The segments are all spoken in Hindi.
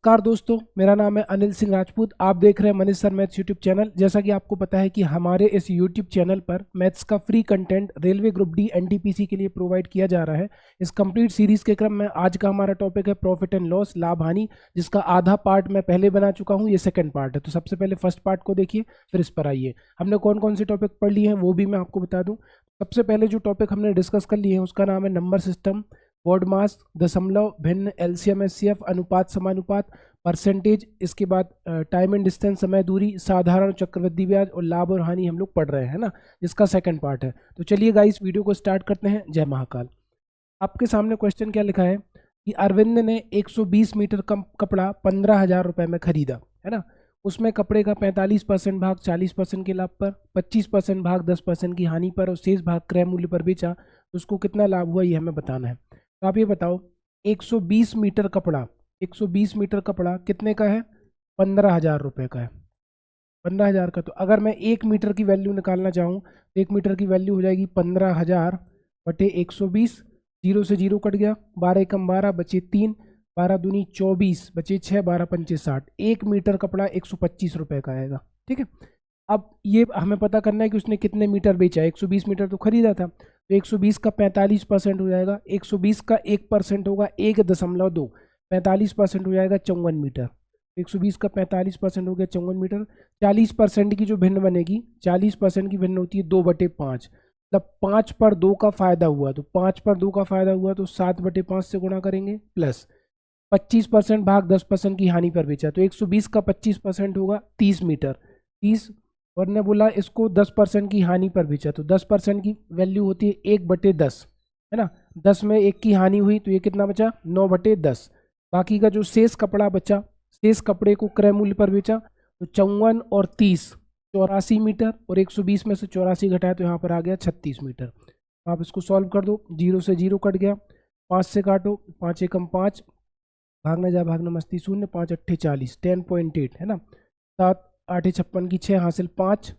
नमस्कार दोस्तों, मेरा नाम है अनिल सिंह राजपूत। आप देख रहे हैं Manish sir maths YouTube channel. जैसा कि आपको पता है कि हमारे इस यूट्यूब चैनल पर मैथ्स का free content railway group D NTPC के लिए प्रोवाइड किया जा रहा है। इस कंप्लीट सीरीज के क्रम में आज का हमारा टॉपिक है प्रॉफिट एंड लॉस, लाभ हानि, जिसका आधा पार्ट मैं पहले बना चुका हूँ। ये सेकंड पार्ट है, तो सबसे पहले फर्स्ट पार्ट को देखिए, फिर इस पर आइए। हमने कौन कौन से टॉपिक पढ़ लिए हैं वो भी मैं आपको बता दूँ। सबसे पहले जो टॉपिक हमने डिस्कस कर लिए हैं उसका नाम है नंबर सिस्टम, बॉड मास, दशमलव, भिन्न, एलसीएम एचसीएफ, अनुपात समानुपात, परसेंटेज। इसके बाद टाइम एंड डिस्टेंस, समय दूरी, साधारण, चक्रवृद्धि ब्याज और लाभ और हानि हम लोग पढ़ रहे हैं ना, जिसका सेकंड पार्ट है। तो चलिए गाइस वीडियो को स्टार्ट करते हैं। जय महाकाल। आपके सामने क्वेश्चन क्या लिखा है कि अरविंद ने 120 मीटर कपड़ा 15,000 रुपए में खरीदा, है ना। उसमें कपड़े का 45% भाग 40% के लाभ पर, 25% भाग 10% की हानि पर और शेष भाग क्रय मूल्य पर बेचा, तो उसको कितना लाभ हुआ ये हमें बताना है। तो आप ये बताओ, 120 मीटर कपड़ा 120 मीटर कपड़ा कितने का है? 15,000 रुपये का है। 15,000 का। तो अगर मैं 1 मीटर की वैल्यू निकालना चाहूँ तो 1 मीटर की वैल्यू हो जाएगी 15,000 बटे 120। जीरो से जीरो कट गया, 12 एकम 12 बचे 3, 12 दूनी 24 बचे 6, 12 पंचे 60। 1 मीटर कपड़ा 125 रुपये का आएगा। ठीक है। अब ये हमें पता करना है कि उसने कितने मीटर बेचा। 120 मीटर तो खरीदा था, तो 120 का 45% हो जाएगा। 120 का 1% होगा 1.2, 45% हो जाएगा 54 मीटर। 120 का 45% हो गया 54 मीटर। 40% की जो भिन्न बनेगी, 40% की भिन्न होती है 2/5, मतलब 5 पर 2 का फायदा हुआ। तो 5 पर 2 का फायदा हुआ तो 7/5 से गुणा करेंगे, प्लस 25% भाग 10% की हानि पर बेचा। तो 120 का 25% होगा 30 मीटर, 30। और ने बोला इसको 10% की हानि पर बेचा, तो 10% की वैल्यू होती है 1/10, है ना। 10 में 1 की हानि हुई तो ये कितना बचा? 9/10। बाकी का जो शेष कपड़ा बचा, शेष कपड़े को क्रय मूल्य पर बेचा, तो 54 और 30 84 मीटर, और 120 में से 84 घटाया तो यहाँ पर आ गया 36 मीटर। आप इसको सॉल्व कर दो। जीरो से जीरो कट गया, 5 से काटो, 5 एकम 5, भागना जा भागना मस्ती 0, 5 अट्ठे 40, 10.8, है ना। 7 8 56 की 6 हासिल 5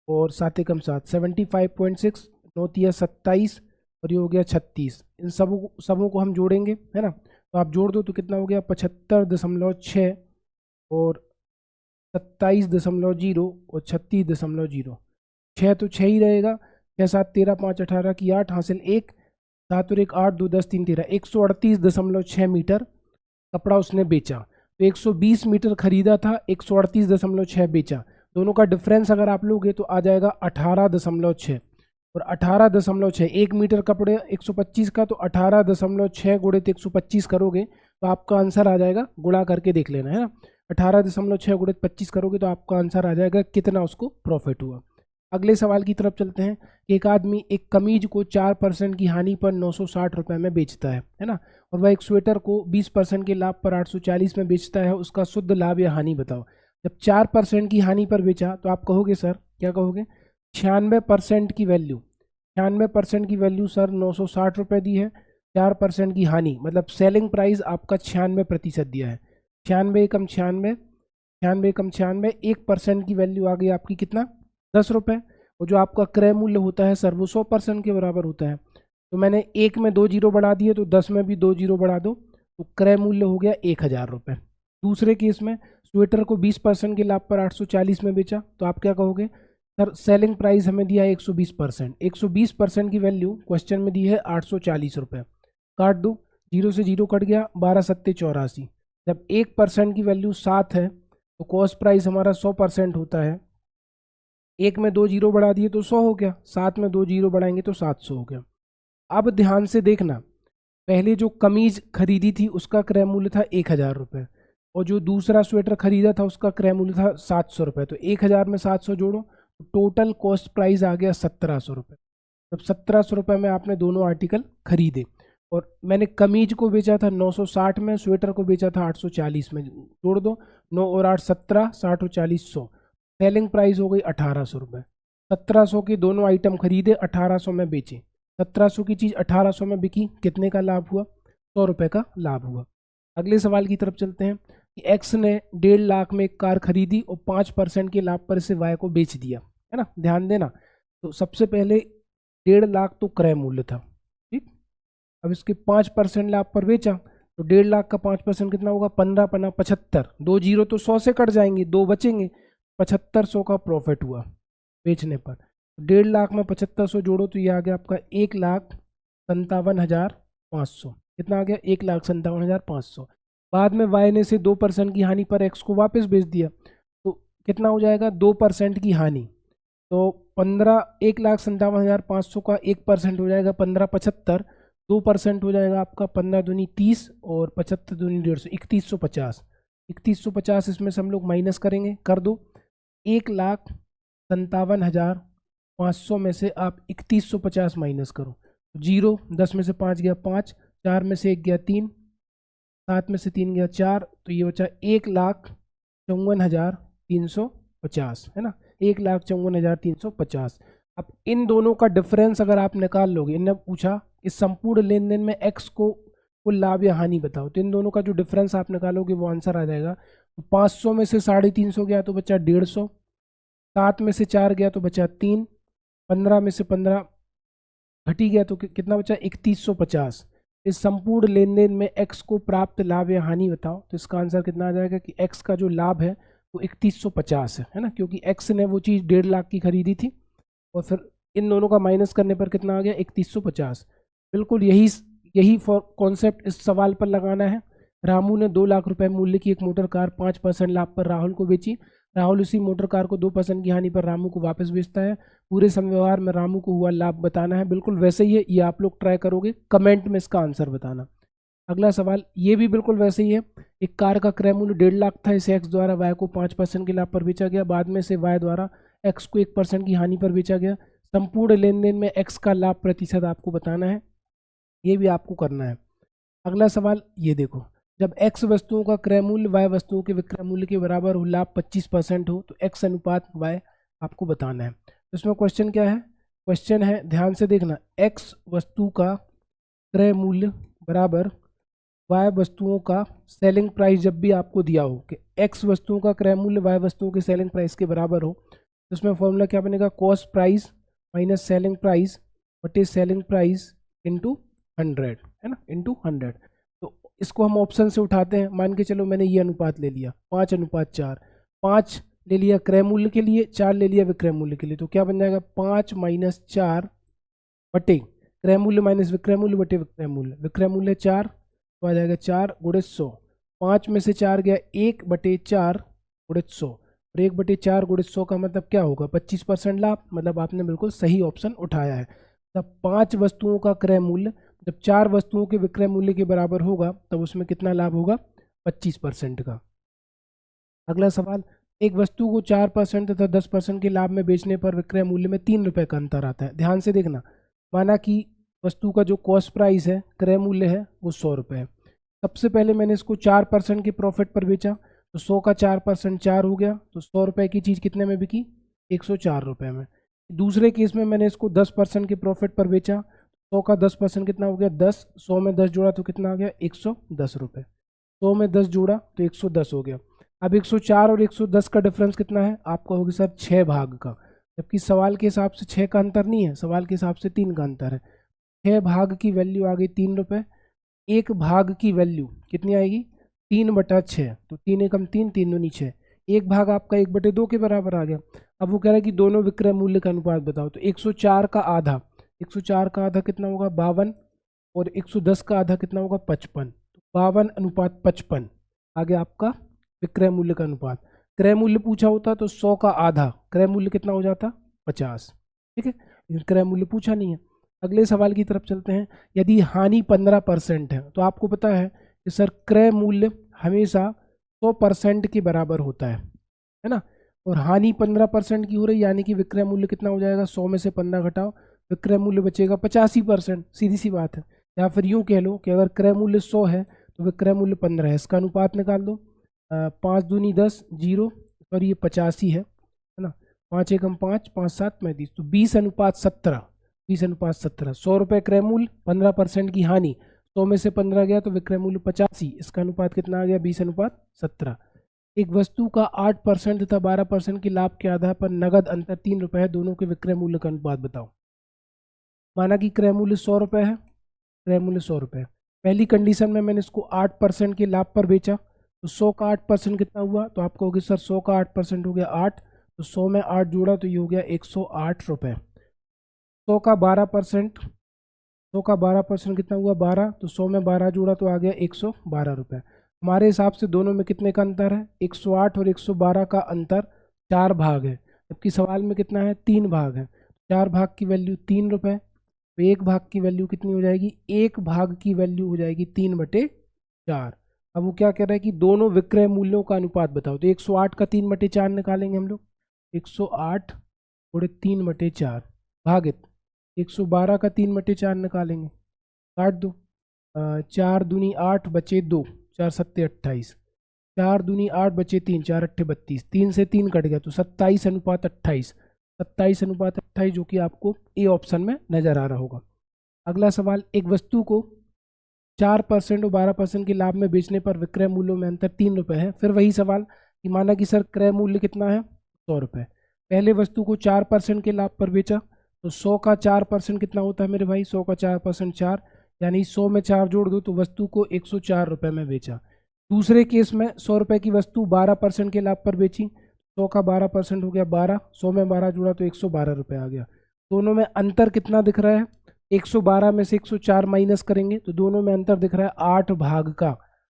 और 7 एकम 7, 75.6, 9 तिया 27 और ये हो गया 36। इन सबों को हम जोड़ेंगे, है ना। तो आप जोड़ दो तो कितना हो गया? 75.6 और 27.0 और 36.0। 6 तो 6 ही रहेगा। 6 7 13, 5 18 की 8 हासिल 1, 7 और 1 8, 2 10 3 13, 138.6 मीटर कपड़ा उसने बेचा। तो 120 मीटर खरीदा था, 138.6 बेचा। दोनों का डिफरेंस अगर आप लोगे तो आ जाएगा 18.6, और 18.6, 1 मीटर कपड़े 125 का, तो 18.6 गुणित 125 करोगे तो आपका आंसर आ जाएगा। गुणा करके देख लेना, है ना। 18.6 गुणित 25 करोगे तो आपका आंसर आ जाएगा कितना उसको प्रॉफिट हुआ। अगले सवाल की तरफ चलते हैं। एक आदमी एक कमीज को 4% की हानि पर 960 रुपये में बेचता है ना। और वह एक स्वेटर को 20% के लाभ पर 840 में बेचता है। उसका शुद्ध लाभ या हानि बताओ। जब 4% की हानि पर बेचा तो आप कहोगे सर, क्या कहोगे? 96% की वैल्यू, 96% की वैल्यू सर 960 रुपये दी है। 4% की हानि मतलब सेलिंग प्राइस आपका 96% दिया है। 96 एकम 96, 96 एकम 96, 1% की वैल्यू आ गई आपकी कितना? 10 रुपये। और जो आपका क्रय मूल्य होता है सर वो 100% के बराबर होता है। तो मैंने 1 में 2 जीरो बढ़ा दिए, तो 10 में भी 2 जीरो बढ़ा दो, तो क्रय मूल्य हो गया 1,000 रुपये। दूसरे केस में स्वेटर को 20% के लाभ पर 840 में बेचा, तो आप क्या कहोगे? सर सेलिंग प्राइस हमें दिया है 120%, 120% की वैल्यू क्वेश्चन में दी है 840 रुपये। काट दो, जीरो से जीरो कट गया, 12 सत्ते 84। जब 1% की वैल्यू 7 है तो कॉस्ट प्राइस हमारा 100% होता है। 1 में 2 जीरो बढ़ा दिए तो 100 हो गया, 7 में 2 जीरो बढ़ाएंगे तो 700 हो गया। अब ध्यान से देखना, पहले जो कमीज खरीदी थी उसका क्रय मूल्य था 1,000 रुपये, और जो दूसरा स्वेटर खरीदा था उसका क्रय मूल्य था 700 रुपये। तो 1,000 में 700 जोड़ो तो टोटल कॉस्ट प्राइस आ गया 1,700 रुपये। तब 1,700 रुपये में आपने दोनों आर्टिकल खरीदे, और मैंने कमीज को बेचा था 960 में, स्वेटर को बेचा था 840 में। जोड़ दो, 9 और 8 17, 60 और 40 100। सेलिंग प्राइस हो गई 1,800 रुपये। 1,700 के दोनों आइटम खरीदे, 1,800 में बेचे। 1,700 की चीज़ 1,800 में बिकी, कितने का लाभ हुआ? 100 रुपये का लाभ हुआ। अगले सवाल की तरफ चलते हैं कि एक्स ने 1.5 लाख में एक कार खरीदी और 5% के लाभ पर इसे वाई को बेच दिया, है ना। ध्यान देना, तो सबसे पहले 1.5 लाख तो क्रय मूल्य था, ठीक। अब इसके 5% लाभ पर बेचा, तो 1.5 लाख का 5% कितना होगा, 15 पना 75, 2 जीरो तो 100 से कट जाएंगे, 2 बचेंगे, 7500 का प्रॉफिट हुआ बेचने पर। 1.5 लाख में 7500 जोड़ो तो ये आ गया आपका 1,57,500। कितना आ गया, 1,57,500। बाद में वाई ने से 2% की हानि पर एक्स को वापस बेच दिया, तो कितना हो जाएगा, 2% की हानि, तो 1,57,500 का 1% हो जाएगा 15,75, 2% हो जाएगा आपका 15 दूनी 30 और 75 दूनी 150, 3150। 3150 इसमें से हम लोग माइनस करेंगे, कर दो। 1,57,500 में से आप 3150 माइनस करो, जीरो, 10 में से 5 गया 5, 4 में से 1 गया 3, 7 में से 3 गया 4, तो ये बचा 1,54,350, है ना, 1,54,350। अब इन दोनों का डिफरेंस अगर आप निकाल लोगे, इन्होंने पूछा इस संपूर्ण लेन देन में एक्स को कुल लाभ या हानि बताओ, तो इन दोनों का जो डिफरेंस आप निकालोगे वो आंसर आ जाएगा। तो 500 में से 350 गया तो बचा 150, 7 में से 4 गया तो बचा 3, 15 में से 15 घटी गया तो कितना बचा, 3150। इस संपूर्ण लेन देन में एक्स को प्राप्त लाभ या हानि बताओ, तो इसका आंसर कितना आ जाएगा कि एक्स का जो लाभ है वो 3150 है ना, क्योंकि एक्स ने वो चीज़ 1.5 लाख की खरीदी थी, और फिर इन दोनों का माइनस करने पर कितना आ गया, 3150। बिल्कुल यही कॉन्सेप्ट इस सवाल पर लगाना है। रामू ने 2 लाख रुपए मूल्य की एक मोटर कार 5% लाभ पर राहुल को बेची। राहुल उसी मोटर कार को 2% की हानि पर रामू को वापस बेचता है। पूरे संव्यवहार में रामू को हुआ लाभ बताना है। बिल्कुल वैसे ही है, ये आप लोग ट्राई करोगे, कमेंट में इसका आंसर बताना। अगला सवाल ये भी बिल्कुल वैसे ही है। एक कार का क्रय मूल्य 1.5 लाख था, इसे एक्स द्वारा वाई को 5% के लाभ पर बेचा गया। बाद में से वाई द्वारा एक्स को 1% की हानि पर बेचा गया। संपूर्ण लेन देन में एक्स का लाभ प्रतिशत आपको बताना है, ये भी आपको करना है। अगला सवाल ये देखो, जब एक्स वस्तुओं का क्रय मूल्य वाई वस्तुओं के विक्रय मूल्य के बराबर हो, लाभ 25% हो, तो एक्स अनुपात वाई आपको बताना है। तो इसमें क्वेश्चन क्या है, क्वेश्चन है, ध्यान से देखना, एक्स वस्तु का क्रय मूल्य बराबर वाई वस्तुओं का सेलिंग प्राइस जब भी आपको दिया हो कि एक्स वस्तुओं का क्रय मूल्य वाई वस्तुओं के सेलिंग प्राइस के बराबर हो, तो इसमें फॉर्मूला क्या बनेगा, cost price minus selling price बटे सेलिंग प्राइस इंटू 100, है ना, इंटू 100। तो इसको हम ऑप्शन से उठाते हैं। मान के चलो मैंने ये अनुपात ले लिया 5:4, 5 ले लिया क्रय मूल्य के लिए, 4 ले लिया विक्रय मूल्य के लिए, तो क्या बन जाएगा 5 - 4 बटे क्रय मूल्य माइनस विक्रय मूल्य बटे विक्रय मूल्य, विक्रय मूल्य 4 तो आ जाएगा 4 × 100। 5 में से 4 गया 1/4 × 100, और 1/4 × 100 का मतलब क्या होगा, 25% लाभ। मतलब आपने बिल्कुल सही ऑप्शन उठाया है। तब 5 वस्तुओं का क्रय मूल्य जब 4 वस्तुओं के विक्रय मूल्य के बराबर होगा, तब उसमें कितना लाभ होगा, 25% का। अगला सवाल, एक वस्तु को 4% तथा 10% के लाभ में बेचने पर विक्रय मूल्य में 3 रुपये का अंतर आता है। ध्यान से देखना, माना कि वस्तु का जो कॉस्ट प्राइस है, क्रय मूल्य है, वो 100 रुपये है। सबसे पहले मैंने इसको 4% के प्रॉफिट पर बेचा, तो 100 का 4% 4 हो गया, तो 100 रुपये की चीज़ कितने में बिकी, 104 रुपये में। दूसरे केस में मैंने इसको 10% के प्रॉफिट पर बेचा, 100 का 10% कितना हो गया 10, 100 में 10 जोड़ा तो कितना आ गया 110 रुपये, 100 में 10 जोड़ा तो 110 हो गया। अब 104 और 110 का डिफरेंस कितना है, आपका होगा सर 6 भाग का, जबकि सवाल के हिसाब से 6 का अंतर नहीं है, सवाल के हिसाब से 3 का अंतर है। 6 भाग की वैल्यू आ गई 3 रुपये, 1 भाग की वैल्यू कितनी आएगी 3/6, तो 3 एकम 3, 3 दूनी 6, 1 भाग आपका 1/2 के बराबर आ गया। अब वो कह रहा है कि दोनों विक्रय मूल्य का अनुपात बताओ, तो 104 का आधा, 104 का आधा कितना होगा 52, और 110 का आधा कितना होगा 55, 52:55 आ गया आपका विक्रय मूल्य का अनुपात। क्रय मूल्य पूछा होता तो 100 का आधा क्रय मूल्य कितना हो जाता 50, ठीक है, लेकिन क्रय मूल्य पूछा नहीं है। अगले सवाल की तरफ चलते हैं। यदि हानि 15% है, तो आपको पता है कि सर क्रय मूल्य हमेशा 100% के बराबर होता है ना, और हानि 15% की हो रही, यानी कि विक्रय मूल्य कितना हो जाएगा 100 में से 15 घटाओ, विक्रय मूल्य बचेगा 85%, सीधी सी बात है। या फिर यूँ कह लो कि अगर क्रय मूल्य 100 है तो विक्रय मूल्य 15 है, इसका अनुपात निकाल दो, 5 दूनी 10, 0, और ये 85 है ना, 5 एकम 5, 5 7 35, तो 20:17, 20:17। 100 रुपये क्रय मूल्य, 15% की हानि, 100 में से 15 गया तो विक्रय मूल्य 85, इसका अनुपात कितना आ गया 20:17। एक वस्तु का 8% तथा 12% के लाभ के आधार पर नगद अंतर 3 रुपये है, दोनों के विक्रय मूल्य का अनुपात बताओ। माना कि क्रय मूल्य 100 रुपये है, क्रय मूल्य 100 रुपये है, पहली कंडीशन में मैंने इसको 8% के लाभ पर बेचा, तो 100 का 8% कितना हुआ, तो आप कहोगे सर 100 का 8% हो गया 8, तो 100 में 8 जोड़ा तो ये हो गया 108 रुपये। 100 का 12%, 100 का 12% कितना हुआ 12, तो 100 में 12 जोड़ा तो आ गया 112 रुपये। हमारे हिसाब से दोनों में कितने का अंतर है, 108 और 112 का अंतर 4 भाग है, जबकि सवाल में कितना है 3 भाग है। 4 भाग की वैल्यू 3 रुपये, तो 1 भाग की वैल्यू कितनी हो जाएगी, 1 भाग की वैल्यू हो जाएगी 3/4। अब वो क्या कह रहा है कि दोनों विक्रय मूल्यों का अनुपात बताओ, तो 108 का 3/4 निकालेंगे हम लोग, 108 गुणे 3/4 भागित 112 का 3/4 निकालेंगे, काट दो, 4 दूनी 8 बचे 2, 4 सत्ते 28, 4 दूनी 8 बचे 3, 4 अट्ठे 32, 3 से 3 कट गया तो 27:28, 27:28 जो कि आपको ए ऑप्शन में नजर आ रहा होगा। अगला सवाल, एक वस्तु को 4% और 12% के लाभ में बेचने पर विक्रय मूल्यों में अंतर 3 रुपये है। फिर वही सवाल कि माना कि सर क्रय मूल्य कितना है 100 रुपये, पहले वस्तु को 4% के लाभ पर बेचा, तो 100 का 4% कितना होता है मेरे भाई, 100 का 4% 4, यानी 100 में 4 जोड़ दो तो वस्तु को 104 रुपये में बेचा। दूसरे केस में 100 रुपये की वस्तु 12% के लाभ पर बेची, 100 का 12% हो गया 12, 100 में 12 जोड़ा तो 112 रुपये आ गया। दोनों में अंतर कितना दिख रहा है, 112 में से 104 माइनस करेंगे तो दोनों में अंतर दिख रहा है 8 भाग का,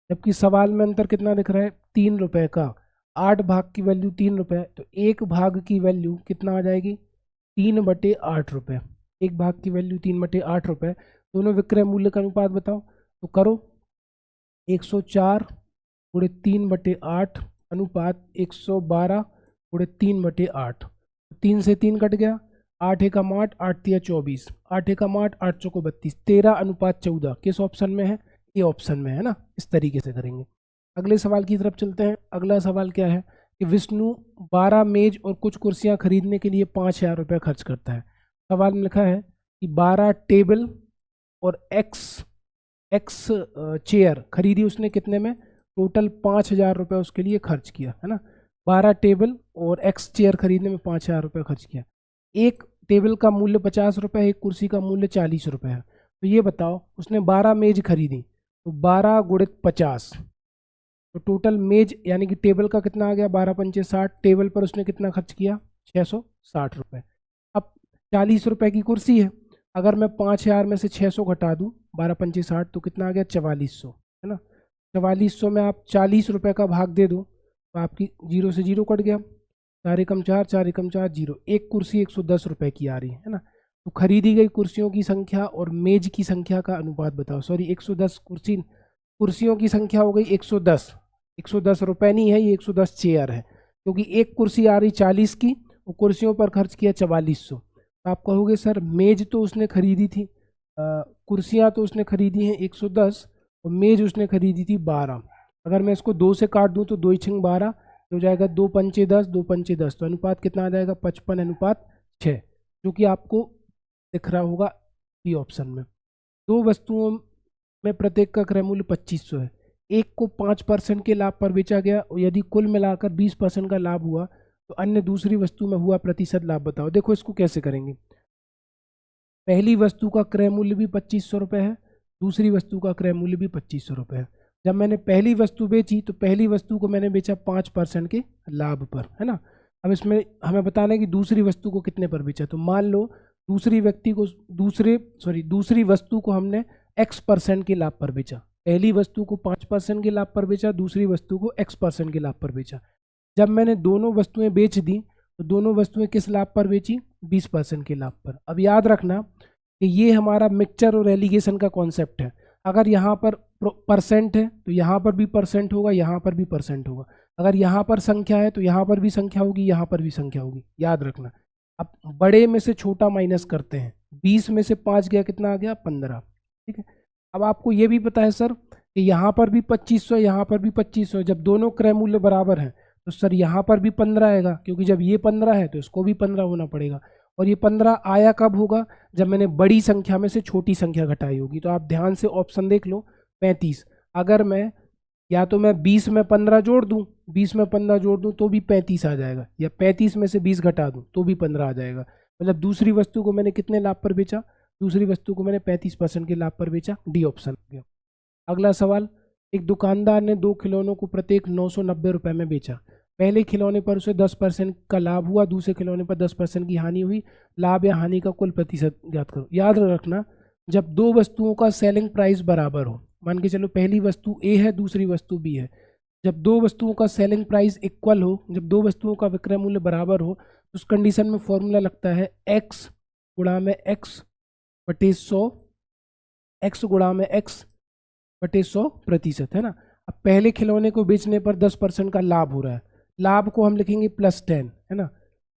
जबकि सवाल में अंतर कितना दिख रहा है 3 रुपये का। 8 भाग की वैल्यू 3 रुपये, तो 1 भाग की वैल्यू कितना आ जाएगी 3/8 रुपये, 1 भाग की वैल्यू 3/8 रुपये। दोनों विक्रय मूल्य का अनुपात बताओ, तो करो 104 गुणे 3/8 अनुपात 112 गुणे 3/8, 3 से 3 कट गया, 8 एकम 8, 8 तिया 24, 8 एकम 8, 8 चौको 32, 13:14 किस ऑप्शन में है, ए ऑप्शन में है ना। इस तरीके से करेंगे। अगले सवाल की तरफ चलते हैं। अगला सवाल क्या है कि विष्णु 12 मेज और कुछ कुर्सियां खरीदने के लिए 5,000 रुपये खर्च करता है। सवाल में लिखा है कि 12 टेबल और एक्स चेयर खरीदी उसने कितने में, टोटल 5,000 रुपये उसके लिए खर्च किया, है ना। 12 टेबल और एक्स चेयर खरीदने में 5,000 रुपये खर्च किया। एक टेबल का मूल्य 50 रुपये है, एक कुर्सी का मूल्य 40 रुपये है। तो ये बताओ उसने 12 मेज खरीदी, तो 12 गुणित 50, तो टोटल मेज यानी कि टेबल का कितना आ गया 12 पंचे 60, टेबल पर उसने कितना खर्च किया 660 रुपये। अब 40 रुपये की कुर्सी है, अगर मैं 5,000 में से 600 घटा दूँ, 12 पंचे 60 तो कितना आ गया 4400, है ना। 4400 में आप 40 रुपये का भाग दे दो तो आपकी 0 से 0 कट गया, 4 एकम 4, 4 एकम 4 0, एक कुर्सी 110 रुपये की आ रही है ना। तो खरीदी गई कुर्सियों की संख्या और मेज की संख्या का अनुपात बताओ। सॉरी 110 कुर्सियों की संख्या हो गई 110, 110 रुपये नहीं है, ये 110 चेयर है, क्योंकि एक कुर्सी आ रही 40 की और कुर्सियों पर खर्च किया 4400। तो आप कहोगे सर मेज तो उसने खरीदी थी, कुर्सियाँ तो उसने खरीदी हैं 110 और मेज उसने खरीदी थी 12। अगर मैं इसको 2 से काट दूँ तो 2 छंग 12 हो जाएगा, 2 पंचे 10, 2 पंचे 10, तो अनुपात कितना आ जाएगा 55:6, जो कि आपको दिख रहा होगा बी ऑप्शन में। दो वस्तुओं में प्रत्येक का क्रय मूल्य 2500 है, एक को 5% के लाभ पर बेचा गया और यदि कुल मिलाकर 20% का लाभ हुआ तो अन्य दूसरी वस्तु में हुआ प्रतिशत लाभ बताओ। देखो इसको कैसे करेंगे, पहली वस्तु का क्रय मूल्य भी 2500 रुपये है, दूसरी वस्तु का क्रय मूल्य भी 2500 रुपये है। जब मैंने पहली वस्तु बेची तो पहली वस्तु को मैंने बेचा 5% के लाभ पर, है ना। अब इसमें हमें बताना है कि दूसरी वस्तु को कितने पर बेचा, तो मान लो दूसरी वस्तु को हमने x% के लाभ पर बेचा, पहली वस्तु को 5% के लाभ पर बेचा, दूसरी वस्तु को x% के लाभ पर बेचा। जब मैंने दोनों वस्तुएं बेच दी तो दोनों वस्तुएं किस लाभ पर बेची, 20% के लाभ पर। अब याद रखना कि ये हमारा मिक्सचर और एलिगेशन का कॉन्सेप्ट है। अगर यहाँ पर परसेंट है तो यहाँ पर भी परसेंट होगा, यहाँ पर भी परसेंट होगा। अगर यहाँ पर संख्या है तो यहाँ पर भी संख्या होगी, यहाँ पर भी संख्या होगी, याद रखना। अब बड़े में से छोटा माइनस करते हैं, 20 में से 5 गया कितना आ गया 15, ठीक है। अब आपको ये भी पता है सर कि यहाँ पर भी 2500, यहाँ पर भी 2500, जब दोनों क्रय मूल्य बराबर हैं तो सर यहाँ पर भी 15 आएगा, क्योंकि जब ये 15 है तो इसको भी 15 होना पड़ेगा। और ये 15 आया कब होगा, जब मैंने बड़ी संख्या में से छोटी संख्या घटाई होगी। तो आप ध्यान से ऑप्शन देख लो 35, अगर मैं या तो मैं 20 में 15 जोड़ दूं, 20 में 15 जोड़ दूं तो भी 35 आ जाएगा, या 35 में से 20 घटा दूं तो भी 15 आ जाएगा। मतलब दूसरी वस्तु को मैंने कितने लाभ पर बेचा, दूसरी वस्तु को मैंने 35% के लाभ पर बेचा, डी ऑप्शन हो गया। अगला सवाल, एक दुकानदार ने 2 खिलौनों को प्रत्येक 990 रुपये में बेचा। पहले खिलौने पर उसे 10% का लाभ हुआ, दूसरे खिलौने पर 10% की हानि हुई। लाभ या हानि का कुल प्रतिशत ज्ञात करो। याद रखना, जब दो वस्तुओं का सेलिंग प्राइस बराबर हो, मान के चलो पहली वस्तु ए है, दूसरी वस्तु बी है, जब दो वस्तुओं का सेलिंग प्राइस इक्वल हो, जब दो वस्तुओं का विक्रय मूल्य बराबर हो, तो उस कंडीशन में फॉर्मूला लगता है एक्स गुणा में एक्स बटे 100, एक्स गुणा में एक्स बटे 100%, है ना। अब पहले खिलौने को बेचने पर 10% का लाभ हो रहा है, लाभ को हम लिखेंगे +10, है ना।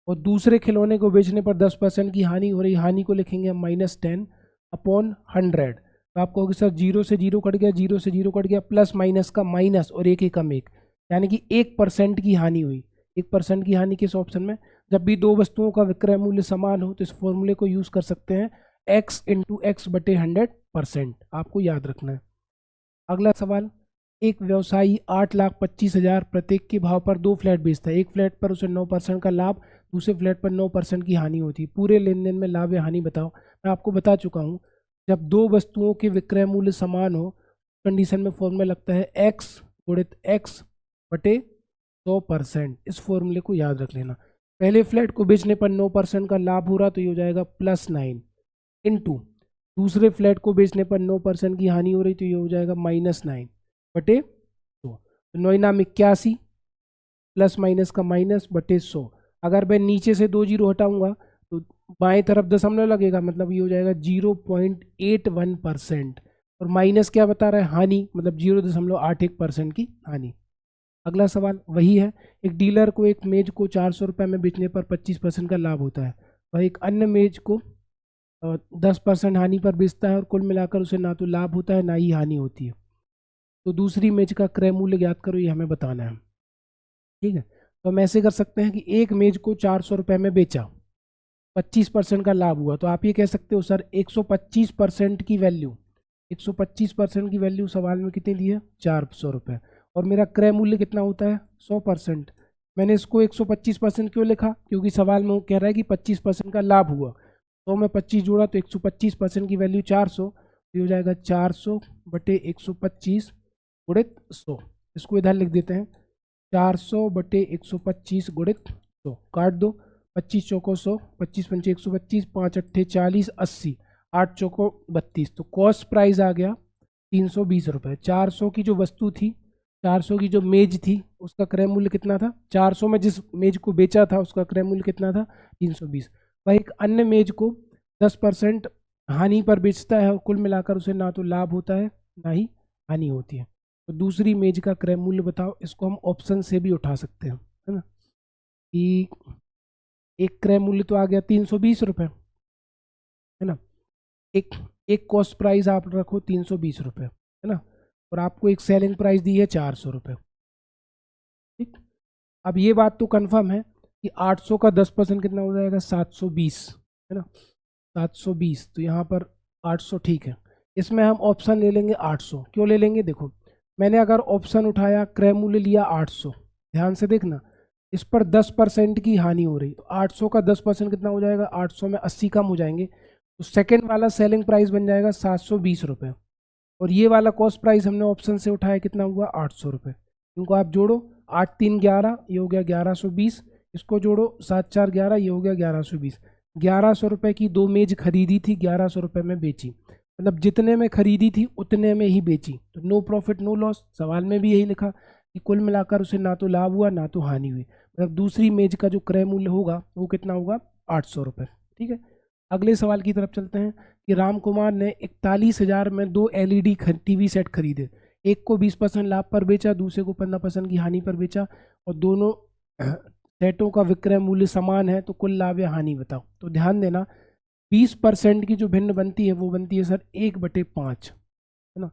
और दूसरे खिलौने को बेचने पर 10% की हानि हो रही, हानि को लिखेंगे हम -10/100। तो आपको होगी सर 0 से 0 कट गया, 0 से 0 कट गया, प्लस माइनस का माइनस और एक एकम एक, यानी कि 1% की हानि हुई। 1% की हानि किस ऑप्शन में? जब भी दो वस्तुओं का विक्रय मूल्य समान हो तो इस फॉर्मूले को यूज कर सकते हैं, x × x बटे 100%, आपको याद रखना है। अगला सवाल, एक व्यवसायी 8,25,000 प्रत्येक के भाव पर 2 फ्लैट बेचता है। एक फ्लैट पर उसे 9% का लाभ, दूसरे फ्लैट पर 9% की हानि होती है। पूरे लेन देन में लाभ या हानि बताओ। मैं आपको बता चुका हूँ, जब दो वस्तुओं के विक्रय मूल्य समान हो, कंडीशन में फॉर्मूला लगता है x गुणित x बटे 100%। इस फॉर्मूले को याद रख लेना। पहले फ्लैट को बेचने पर 9% का लाभ हो रहा, तो ये हो जाएगा +9 इंटू, दूसरे फ्लैट को बेचने पर 9% की हानि हो रही, तो ये हो जाएगा -9 बटे 100। तो 9 नाम 81, प्लस माइनस का माइनस बटे 100। अगर मैं नीचे से 2 जीरो हटाऊंगा तो बाएं तरफ दशमलव लगेगा, मतलब ये हो जाएगा 0.81%। और माइनस क्या बता रहा है? हानि, मतलब 0.81% की हानि। अगला सवाल वही है, एक डीलर को एक मेज को 400 रुपये में बेचने पर 25% का लाभ होता है, वह एक अन्य मेज को 10% हानि पर बेचता है, और कुल मिलाकर उसे ना तो लाभ होता है ना ही हानि होती है। तो दूसरी मेज का क्रय मूल्य ज्ञात करो, ये हमें बताना है। ठीक है, तो हम ऐसे कर सकते हैं कि एक मेज को 400 रुपये में बेचा, 25% का लाभ हुआ, तो आप ये कह सकते हो सर 125% की वैल्यू, 125% की वैल्यू सवाल में कितनी दी है? 400 रुपये। और मेरा क्रय मूल्य कितना होता है? 100%। मैंने इसको 125% क्यों लिखा? क्योंकि सवाल में वो कह रहा है कि 25% का लाभ हुआ, तो मैं 25 जोड़ा तो 125% की वैल्यू 400, तो हो जाएगा 400 बटे 125 गुणित 100। इसको इधर लिख देते हैं, 400 बटे 125 गुणित 100, काट दो, 25 चौको 100, 25 पंचे 125, 5 अट्ठे 40, 80, 8 चौको 32। तो कॉस्ट प्राइस आ गया 320 रुपये। 400 की जो वस्तु थी, 400 की जो मेज थी, उसका क्रय मूल्य कितना था? 400 में जिस मेज को बेचा था उसका क्रय मूल्य कितना था? 320। वह एक अन्य मेज को 10% हानि पर बेचता है, और कुल मिलाकर उसे ना तो लाभ होता है ना ही हानि होती है। तो दूसरी मेज का क्रय मूल्य बताओ। इसको हम ऑप्शन से भी उठा सकते हैं, है ना, कि एक क्रय मूल्य तो आ गया 320 रुपये, है ना, एक एक कॉस्ट प्राइस आप रखो 320 रुपये, है ना, और आपको एक सेलिंग प्राइस दी है 400 रुपये। ठीक, अब ये बात तो कंफर्म है कि 800 का 10% कितना हो जाएगा? 720, है ना, 720। तो यहाँ पर 800 ठीक है। इसमें हम ऑप्शन ले लेंगे 800। क्यों ले लेंगे? देखो, मैंने अगर ऑप्शन उठाया, क्रय मूल्य लिया 800, ध्यान से देखना, इस पर 10% की हानि हो रही, तो 800 का 10% कितना हो जाएगा? 800 में 80 कम हो जाएंगे, तो सेकंड वाला सेलिंग प्राइस बन जाएगा 720 रुपये। और ये वाला कॉस्ट प्राइस हमने ऑप्शन से उठाया, कितना हुआ? 800 रुपये। इनको आप जोड़ो, 8 3 11, ये हो गया 1120, इसको जोड़ो 7 4 11, ये हो गया 1120। 1100 रुपये की दो मेज खरीदी थी, 1100 रुपये में बेची, मतलब जितने में खरीदी थी उतने में ही बेची, तो नो प्रॉफिट नो लॉस। सवाल में भी यही लिखा कि कुल मिलाकर उसे ना तो लाभ हुआ ना तो हानि हुई, मतलब दूसरी मेज का जो क्रय मूल्य होगा वो कितना होगा? 800 रुपये। ठीक है, अगले सवाल की तरफ चलते हैं कि राम कुमार ने 41,000 में 2 LED टीवी सेट खरीदे, एक को 20% लाभ पर बेचा, दूसरे को 15% की हानि पर बेचा, और दोनों सेटों का विक्रय मूल्य समान है, तो कुल लाभ या हानि बताओ। तो ध्यान देना, 20% की जो भिन्न बनती है वो बनती है सर 1/5, है ना।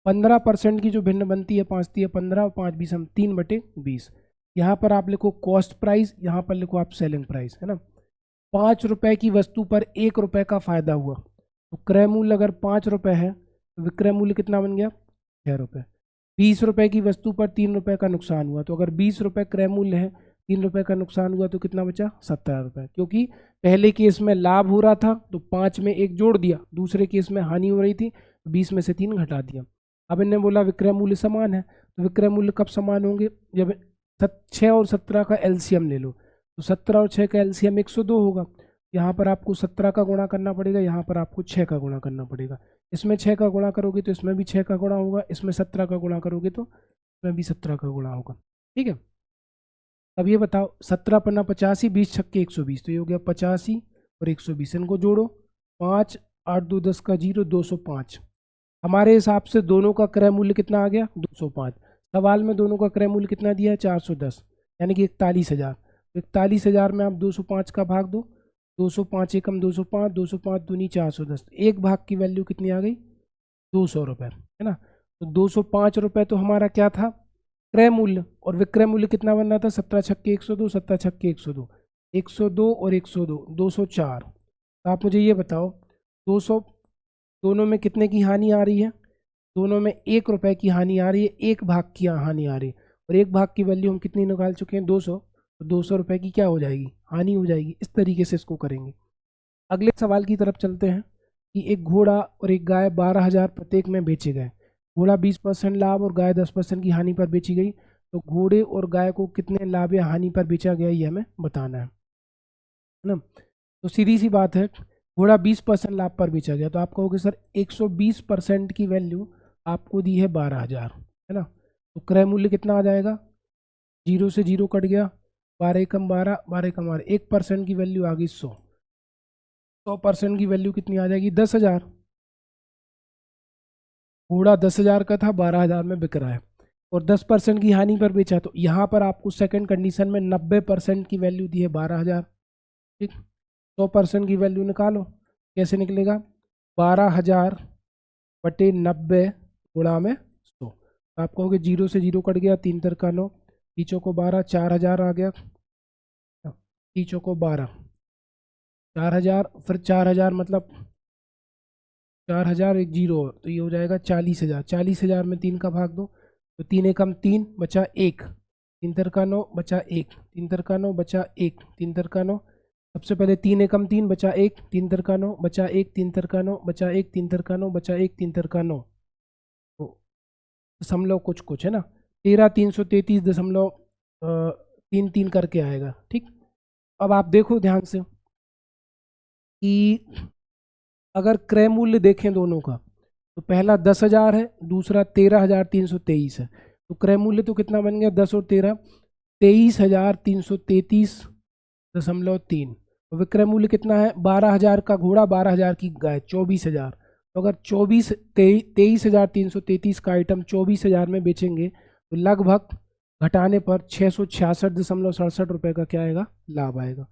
15% की जो भिन्न बनती है 5 × 15 और 5 20 3/20। यहाँ पर आप लिखो कॉस्ट प्राइस, यहाँ पर लिखो आप सेलिंग प्राइस, है ना। 5 रुपए की वस्तु पर 1 रुपए का फायदा हुआ, तो क्रय मूल्य अगर 5 रुपए है तो विक्रय मूल्य कितना बन गया? 6 रुपये। 20 रुपए की वस्तु पर 3 रुपए का नुकसान हुआ, तो अगर 20 रुपए क्रय मूल्य है, 3 रुपए का नुकसान हुआ, तो कितना बचा? 17 रुपये। क्योंकि पहले केस में लाभ हो रहा था तो 5 में 1 जोड़ दिया, दूसरे केस में हानि हो रही थी 20 में से 3 घटा दिया। अब इन्हें बोला विक्रय मूल्य समान है, तो विक्रय मूल्य कब समान होंगे, जब 6 और 17 का एलसीएम ले लो, तो 17 और 6 का एलसीएम 102 होगा। यहाँ पर आपको 17 का गुणा करना पड़ेगा, यहाँ पर आपको 6 का गुणा करना पड़ेगा। इसमें 6 का गुणा करोगे तो इसमें भी 6 का गुणा होगा, इसमें 17 का गुणा करोगे तो इसमें भी 17 का गुणा होगा। ठीक है, अब ये बताओ 17 पन्ना 85, 20 छक्के 120, तो ये हो गया 85 और 120, इनको जोड़ो, 5 8 2 10 का 0, 205। हमारे हिसाब से दोनों का क्रय मूल्य कितना आ गया, 205। सवाल में दोनों का क्रय मूल्य कितना दिया है, 410, यानी कि 41,000। 41,000 में आप 205 का भाग दो, 205 एकम 205, 205 दूनी 410, एक भाग की वैल्यू कितनी आ गई, 200 रुपये, है ना। तो 205 रुपये तो हमारा क्या था, क्रय मूल्य, और विक्रय मूल्य कितना बन रहा था, 17 छक्के 102, 17 छक्के 102, 102 और 102, 204। तो आप मुझे ये बताओ 200, दोनों में कितने की हानि आ रही है, दोनों में 1 रुपये की हानि आ रही है, एक भाग की हानि आ रही है, और एक भाग की वैल्यू हम कितनी निकाल चुके हैं, 200, तो 200 रुपये की क्या हो जाएगी, हानि हो जाएगी। इस तरीके से इसको करेंगे। अगले सवाल की तरफ चलते हैं कि एक घोड़ा और एक गाय 12,000 प्रत्येक में बेचे गए। घोड़ा 20% लाभ और गाय 10% की हानि पर बेची गई, तो घोड़े और गाय को कितने लाभ या हानि पर बेचा गया ये हमें बताना है ना। तो सीधी सी बात है, घोड़ा 20% लाभ पर बेचा गया, तो आप कहोगे सर 120% की वैल्यू आपको दी है 12,000, है ना। तो क्रय मूल्य कितना आ जाएगा, 0 से 0 कट गया, 12 कम 12, 12 कम 12, 1% की वैल्यू आ गई 100, 100% की वैल्यू कितनी आ जाएगी, 10,000। घोड़ा 10,000 का था, 12,000 में बिक रहा है, और 10% की हानि पर बेचा, तो यहाँ पर आपको सेकंड कंडीशन में 90% की वैल्यू दी है 12,000। ठीक, 100% की वैल्यू निकालो, कैसे निकलेगा, 12,000 बटे 90 गुणा में 100। तो आप कहोगे 0 से 0 कट गया, 3 तर का 9, तीचों को 12, 4,000 आ गया, तीचों को 12, 4,000, फिर 4,000 मतलब 4,000 एक 0, तो ये हो जाएगा 40,000। 40,000 में 3 का भाग दो, तो 3 एकम 3 बचा 1, 3 तर का 9 बचा 1, 3 तर का 9 बचा 1, 3 तर का 9, सबसे पहले 3 एकम 3 बचा 1, 3 तर का 9 बचा 1, 3 तर का 9 बचा 1, 3 तर का 9 बचा 1, 3 तर का 9, तो दशमलव कुछ कुछ है ना, 13,333.33 करके आएगा। ठीक, अब आप देखो ध्यान से कि अगर क्रय मूल्य देखें दोनों का, तो पहला 10,000 है, दूसरा 13,323 है, तो क्रय मूल्य तो कितना बन गया, 10 और 13, 23,333.3। तो विक्रय मूल्य कितना है, 12,000 का घोड़ा, 12,000 की गाय, 24,000। तो अगर 23,333 का आइटम 24,000 में बेचेंगे, तो लगभग घटाने पर 666.67 रुपये का क्या आएगा, लाभ आएगा,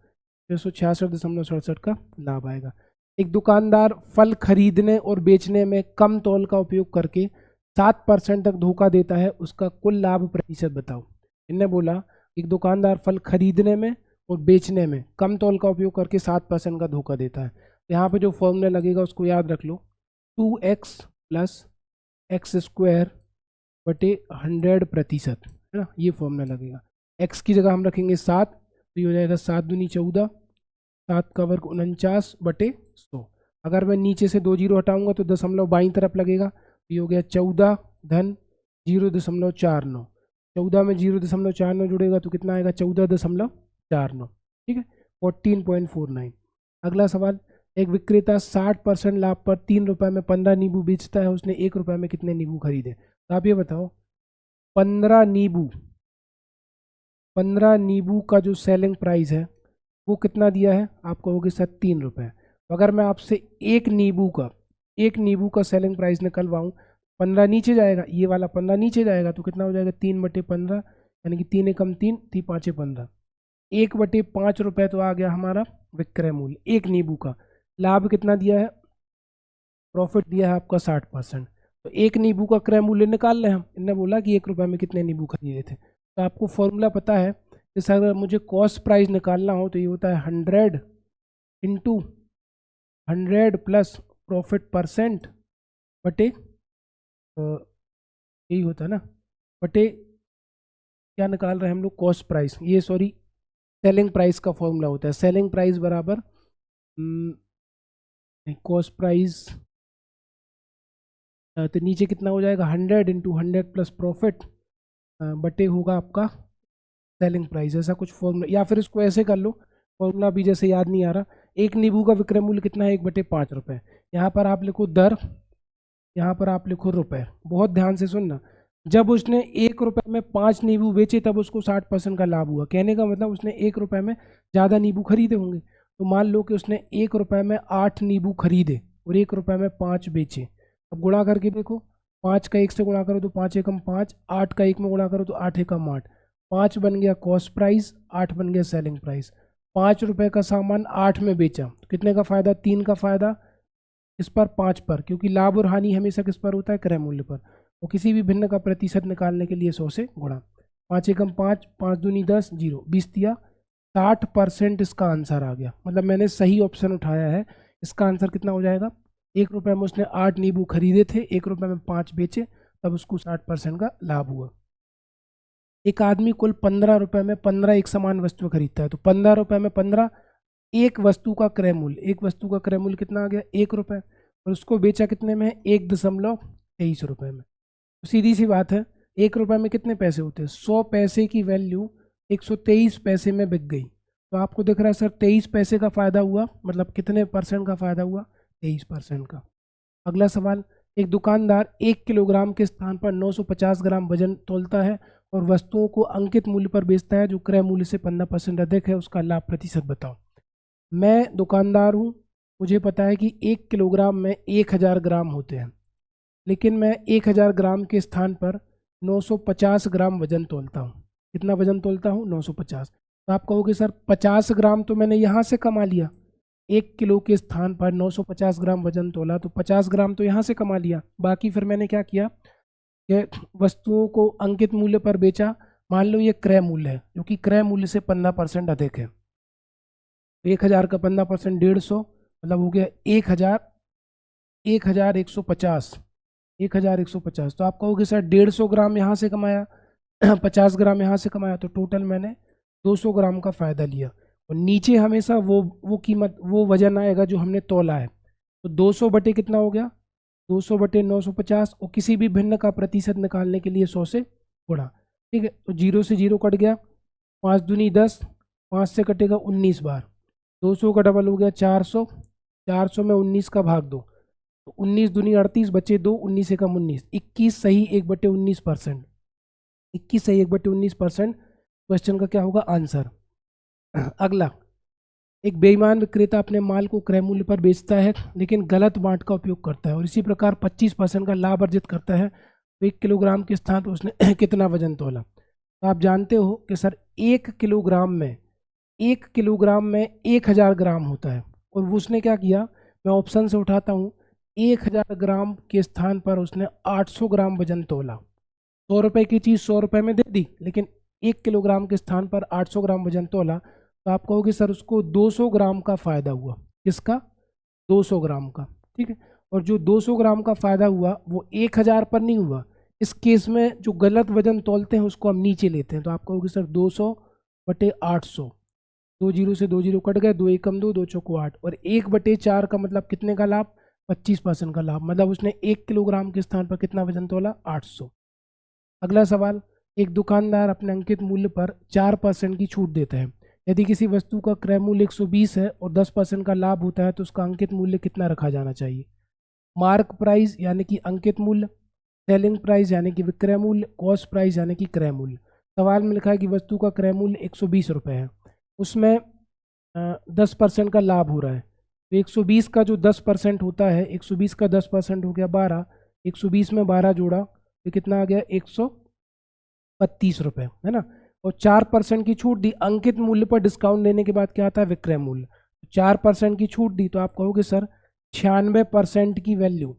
666.67 का लाभ आएगा। एक दुकानदार फल खरीदने और बेचने में कम तौल का उपयोग करके 7% तक धोखा देता है, उसका कुल लाभ प्रतिशत बताओ। इन्हें बोला एक दुकानदार फल खरीदने में और बेचने में कम तौल का उपयोग करके 7% का धोखा देता है। यहाँ पे जो फॉर्मूला लगेगा उसको याद रख लो, 2x प्लस x² बटे 100%, है ना, ये फॉर्मूला लगेगा। x की जगह हम रखेंगे 7, तो ये हो जाएगा 7 दूनी 14, 7 का वर्ग 49 बटे 100। अगर मैं नीचे से 2 जीरो हटाऊंगा तो दशमलव बाईं तरफ लगेगा, ये हो गया 14 धन 0.49, 14 में 0.49 जुड़ेगा तो कितना आएगा, 14.49। ठीक है, 14.49। अगला सवाल, एक विक्रेता 60% लाभ पर 3 रुपये में 15 नींबू बेचता है, उसने 1 रुपये में कितने नींबू खरीदे। तो आप ये बताओ 15 नींबू का जो सेलिंग प्राइस है वो कितना दिया है, आप कहोगे सर 3 रुपये। तो अगर मैं आपसे एक नींबू का सेलिंग प्राइस निकलवाऊँ, 15 नीचे जाएगा, ये वाला 15 नीचे जाएगा, तो कितना हो जाएगा, 3/15, यानी कि 3 एकम 3, 3 पाँचे 15, 1/5 रुपये तो आ गया हमारा विक्रय मूल्य एक नींबू का। लाभ कितना दिया है, प्रॉफिट दिया है आपका 60%। तो एक नींबू का क्रय मूल्य निकाल लें हम, इन्होंने बोला कि 1 रुपये में कितने नींबू खरीदे थे। तो आपको फॉर्मूला पता है, जैसे अगर मुझे कॉस्ट प्राइस निकालना हो तो ये होता है 100 इंटू 100 प्लस प्रॉफिट परसेंट बटे, यही होता है ना, बटे क्या निकाल रहे हैं हम लोग, कॉस्ट प्राइस, ये सॉरी सेलिंग प्राइस का फॉर्मूला होता है। सेलिंग प्राइस बराबर कॉस्ट प्राइस तो नीचे कितना हो जाएगा 100 इंटू 100 प्लस प्रॉफिट बटे होगा आपका सेलिंग प्राइस। ऐसा कुछ फॉर्मूला, या फिर इसको ऐसे कर लो, फॉर्मूला भी जैसे याद नहीं आ रहा। एक नींबू का विक्रय मूल्य कितना है 1/5 रुपये। यहाँ पर आप लिखो दर, यहाँ पर आप लिखो रुपए। बहुत ध्यान से सुनना, जब उसने 1 रुपये में 5 नींबू बेचे तब उसको 60% का लाभ हुआ। कहने का मतलब उसने 1 रुपये में ज़्यादा नींबू खरीदे होंगे। तो मान लो कि उसने 1 रुपये में 8 नींबू खरीदे और 1 रुपये में 5 बेचे। अब गुणा करके देखो, 5 का 1 से गुणा करो तो 5 एकम 5, 8 का 1 में गुणा करो तो 8 एकम 8। 5 बन गया कॉस्ट प्राइस, 8 बन गया सेलिंग प्राइस। 5 रुपये का सामान 8 में बेचा तो कितने का फायदा, 3 का फायदा इस पर 5 पर, क्योंकि लाभ और हानि हमेशा किस पर होता है, क्रय मूल्य पर। और किसी भी भिन्न का प्रतिशत निकालने के लिए 100 से गुणा। 5 एकम 5, 5 दूनी 10, 0, 20 दिया, 60% इसका आंसर आ गया। मतलब मैंने सही ऑप्शन उठाया है। इसका आंसर कितना हो जाएगा, 1 रुपये में उसने 8 नींबू खरीदे थे, 1 रुपये में 5 बेचे, तब उसको 60% का लाभ हुआ। एक आदमी कुल 15 रुपये में 15 एक समान वस्तु खरीदता है। तो 15 रुपये में 15 एक वस्तु का क्रय मूल्य, एक वस्तु का क्रय मूल्य कितना आ गया 1 रुपये, और उसको बेचा कितने में, 1.23 रुपये में। तो सीधी सी बात है, 1 रुपये में कितने पैसे होते हैं, 100 पैसे की वैल्यू 123 पैसे में बिक गई। तो आपको दिख रहा है सर 23 पैसे का फायदा हुआ, मतलब कितने परसेंट का फायदा हुआ, 23% का। अगला सवाल, एक दुकानदार 1 किलोग्राम के स्थान पर 950 ग्राम वजन तौलता है और वस्तुओं को अंकित मूल्य पर बेचता है जो क्रय मूल्य से 15% अधिक है, उसका लाभ प्रतिशत बताओ। मैं दुकानदार हूँ, मुझे पता है कि 1 किलोग्राम में 1000 ग्राम होते हैं, लेकिन मैं 1000 ग्राम के स्थान पर 950 ग्राम वजन तोलता हूँ। कितना वजन तोलता हूँ, 950। तो आप कहोगे सर 50 ग्राम तो मैंने यहाँ से कमा लिया, 1 किलो के स्थान पर 950 ग्राम वजन तोला तो 50 ग्राम तो यहाँ से कमा लिया। बाकी फिर मैंने क्या किया कि वस्तुओं को अंकित मूल्य पर बेचा। मान लो ये क्रय मूल्य है, जो कि क्रय मूल्य से 15% अधिक है। 1000 का 15% 150, मतलब हो गया 1150, 1150। तो आप कहोगे सर 150 ग्राम यहाँ से कमाया 50 ग्राम यहाँ से कमाया, तो टोटल मैंने 200 ग्राम का फायदा लिया। और नीचे हमेशा वो कीमत, वो वजन आएगा जो हमने तोला है। तो 200 बटे कितना हो गया, 200 बटे 950, और किसी भी भिन्न का प्रतिशत निकालने के लिए 100 से गुणा। ठीक है, तो 0 से 0 कट गया, 5 दूनी 10, 5 से कटेगा 19 बार, 200 का डबल हो गया 400, 400 में 19 का भाग दो, तो 19 दूनी 38, बचे 2, 19 से कम 19, 21 सही 1/19%, 21 सही 1/19%। क्वेश्चन का क्या होगा आंसर। अगला, एक बेईमान विक्रेता अपने माल को क्रय मूल्य पर बेचता है लेकिन गलत बाट का उपयोग करता है और इसी प्रकार 25% का लाभ अर्जित करता है। तो 1 किलोग्राम के स्थान पर उसने कितना वजन तोला। तो आप जानते हो कि सर 1 किलोग्राम में 1000 ग्राम होता है, और वो उसने क्या किया, मैं ऑप्शन से उठाता हूँ, 1000 ग्राम के स्थान पर उसने 800 ग्राम वजन तोला। 100 रुपये की चीज़ 100 रुपये में दे दी, लेकिन 1 किलोग्राम के स्थान पर 800 ग्राम वजन तोला। तो आप कहोगे सर उसको 200 ग्राम का फायदा हुआ। किसका, 200 ग्राम का। ठीक है, और जो 200 ग्राम का फायदा हुआ वो 1000 पर नहीं हुआ। इस केस में जो गलत वजन तोलते हैं उसको हम नीचे लेते हैं। तो आप कहोगे सर 200 बटे 800, 2 जीरो से 2 जीरो कट गए, 2 एकम 2, 2 चौको 8, और 1/4 का मतलब कितने का लाभ, 25% का लाभ। मतलब उसने 1 किलोग्राम के स्थान पर कितना वजन तोला, 800। अगला सवाल, एक दुकानदार अपने अंकित मूल्य पर 4% की छूट देता है। यदि किसी वस्तु का क्रय मूल्य 120 है और 10% का लाभ होता है तो उसका अंकित मूल्य कितना रखा जाना चाहिए। मार्क प्राइस यानी कि अंकित मूल्य, सेलिंग प्राइस यानी कि विक्रय मूल्य, कॉस्ट प्राइस यानी कि क्रय मूल्य। सवाल में लिखा है कि वस्तु का क्रय मूल्य 120 रुपये है, उसमें 10% का लाभ हो रहा है। तो 120 का जो 10% होता है, 120 का 10% हो गया 12, 120 में 12 जोड़ा तो कितना आ गया 132 रुपये, है ना। और 4% की छूट दी, अंकित मूल्य पर डिस्काउंट देने के बाद क्या आता है, विक्रय मूल्य। 4% की छूट दी तो आप कहोगे सर 96% की वैल्यू,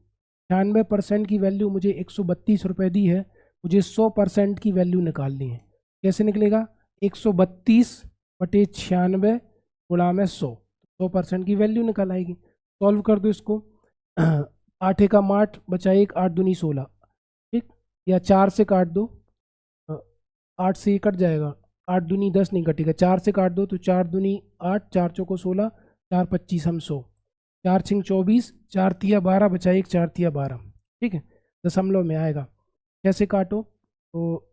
96% की वैल्यू मुझे 132 रुपये दी है, मुझे 100% की वैल्यू निकालनी है। कैसे निकलेगा, 132 बटे 96 गुणा में 100% की वैल्यू निकल आएगी। सॉल्व कर दो इसको, 8 एकम 8 बचा 1, 8 दूनी 16, ठीक, या 4 से काट दो, 8 से ये कट जाएगा, 8 दूनी 10 नहीं कटेगा, 4 से काट दो तो 4 दूनी 8, 4 चौको 16, 4 25 हम 100, 4 छिंग 24, 4 तिया 12 बचा 1, 4 तिया 12, ठीक है। दशमलव में आएगा। कैसे काटो तो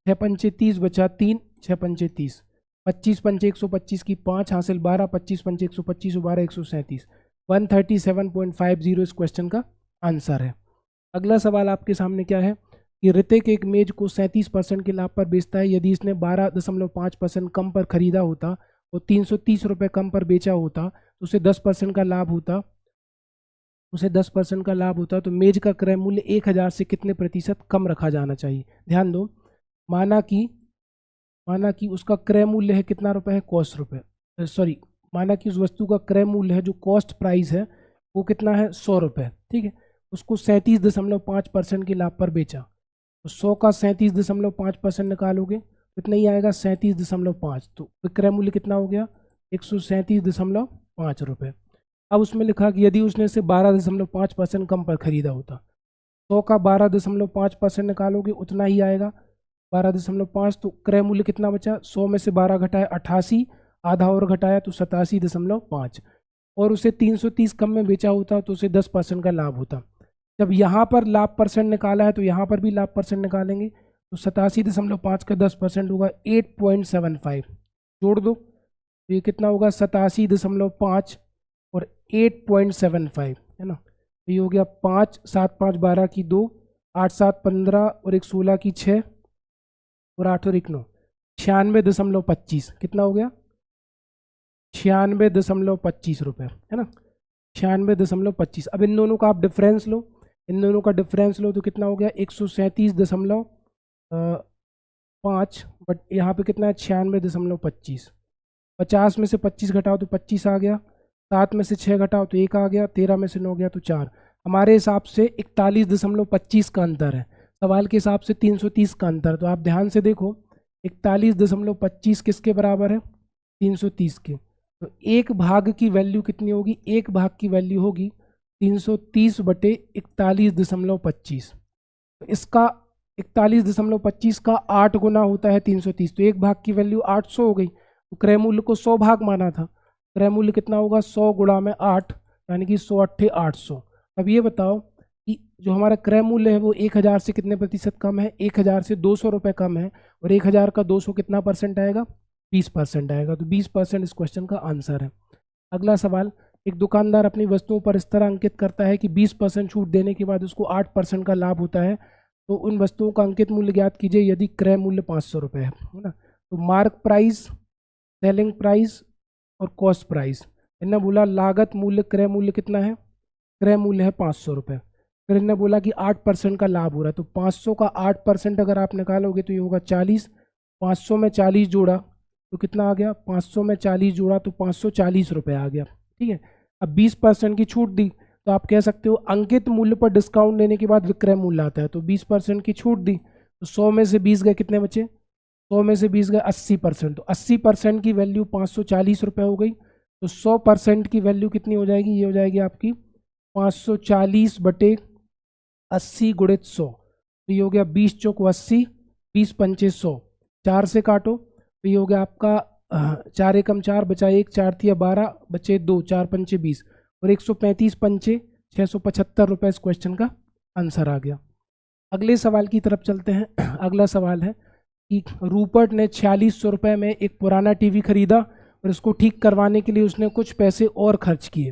6 पंचे 30 बचा 3, 6 पंचे 30, 25 पंचे 125 की 5 हासिल 12, 25 पंचे 125 12 137, 137.50 इस क्वेश्चन का आंसर है। अगला सवाल आपके सामने क्या है कि ऋतिक एक मेज को 37% के लाभ पर बेचता है। यदि इसने 12.5% कम पर खरीदा होता और 330 रुपये कम पर बेचा होता तो उसे 10% का लाभ होता, तो मेज का क्रय मूल्य 1000 से कितने प्रतिशत कम रखा जाना चाहिए। ध्यान दो, माना कि उसका क्रय मूल्य है कितना रुपए है, कॉस्ट रुपये, सॉरी माना कि उस वस्तु का क्रय मूल्य है जो कॉस्ट प्राइस है वो कितना है 100 रुपये, ठीक है। उसको 37.5% के लाभ पर बेचा, तो 100 का 37.5% निकालोगे तो इतना ही आएगा 37.5, तो विक्रय मूल्य कितना हो गया 137.5 रुपये। अब उसमें लिखा कि यदि उसने इसे 12.5% कम पर खरीदा होता, 100 का 12.5% निकालोगे उतना ही आएगा 12.5, तो क्रय मूल्य कितना बचा, 100 में से 12 घटाया 88, आधा और घटाया तो 87.5, और उसे 330 कम में बेचा होता तो उसे 10% का लाभ होता। जब यहाँ पर लाभ परसेंट निकाला है तो यहाँ पर भी लाभ परसेंट निकालेंगे, तो 87.5 का 10% होगा 8.75, जोड़ दो तो ये कितना होगा 87.5 और 8.75, है ना। तो ये हो गया 5 7 5 12 की 2, 8 7 15 और 1 16 की 6 और 8 और 1 9, 96.25 कितना हो गया 96.25 रुपये, है ना, 96.25। अब इन दोनों का आप डिफरेंस लो, तो कितना हो गया 137.5, बट यहाँ पे कितना है 96.25, 50 में से 25 घटाओ तो 25 आ गया, 7 में से 6 घटाओ तो 1 आ गया, 13 में से 9 गया तो 4। हमारे हिसाब से 41.25 का अंतर है, सवाल के हिसाब से 330 का अंतर। तो आप ध्यान से देखो 41.25 किसके बराबर है 330 के, तो एक भाग की वैल्यू कितनी होगी, एक भाग की वैल्यू होगी 330 बटे 41.25, तो इसका 41.25 का 8 गुना होता है 330, तो एक भाग की वैल्यू 800 हो गई। तो क्रय मूल्य को 100 भाग माना था, क्रय मूल्य कितना होगा 100 गुणा में 8 यानी कि 100 8 800। अब ये बताओ कि जो हमारा क्रय मूल्य है वो 1000 से कितने प्रतिशत कम है, 1000 से 200 रुपये कम है, और 1000 का 200 कितना परसेंट आएगा 20% आएगा, तो 20% इस क्वेश्चन का आंसर है। अगला सवाल, एक दुकानदार अपनी वस्तुओं पर इस तरह अंकित करता है कि 20% छूट देने के बाद उसको 8% का लाभ होता है, तो उन वस्तुओं का अंकित मूल्य ज्ञात कीजिए यदि क्रय मूल्य 500 रुपये है ना। तो मार्क प्राइस, सेलिंग प्राइस और कॉस्ट प्राइस, इन्होंने बोला लागत मूल्य क्रय मूल्य कितना है, क्रय मूल्य है 500 रुपये, फिर इन्होंने बोला कि 8% का लाभ हो रहा है, तो 500 का 8% अगर आप निकालोगे तो ये होगा 40, 500 में 40 जोड़ा तो कितना आ गया, 500 में 40 जोड़ा तो 540 रुपये आ गया, ठीक है। अब 20% की छूट दी तो आप कह सकते हो अंकित मूल्य पर डिस्काउंट देने के बाद विक्रय मूल्य आता है, तो 20% की छूट दी तो 100 में से 20 गए कितने बचे, 100 में से 20 गए 80%, तो 80% की वैल्यू 540 रुपये हो गई, तो 100% की वैल्यू कितनी हो जाएगी, ये हो जाएगी आपकी 540 बटे 80 गुणित 100, तो ये हो गया 20 चौक 80, 20 पंचे 100, 4 से काटो तो ये हो गया आपका 4 एकम 4 बचा 1, 4 तिया 12 बचे 2, 4 पंचे 20 और 135 पंचे 675 रुपये इस क्वेश्चन का आंसर आ गया। अगले सवाल की तरफ चलते हैं। अगला सवाल है कि रूपर्ट ने 4600 रुपये में एक पुराना टीवी खरीदा और इसको ठीक करवाने के लिए उसने कुछ पैसे और खर्च किए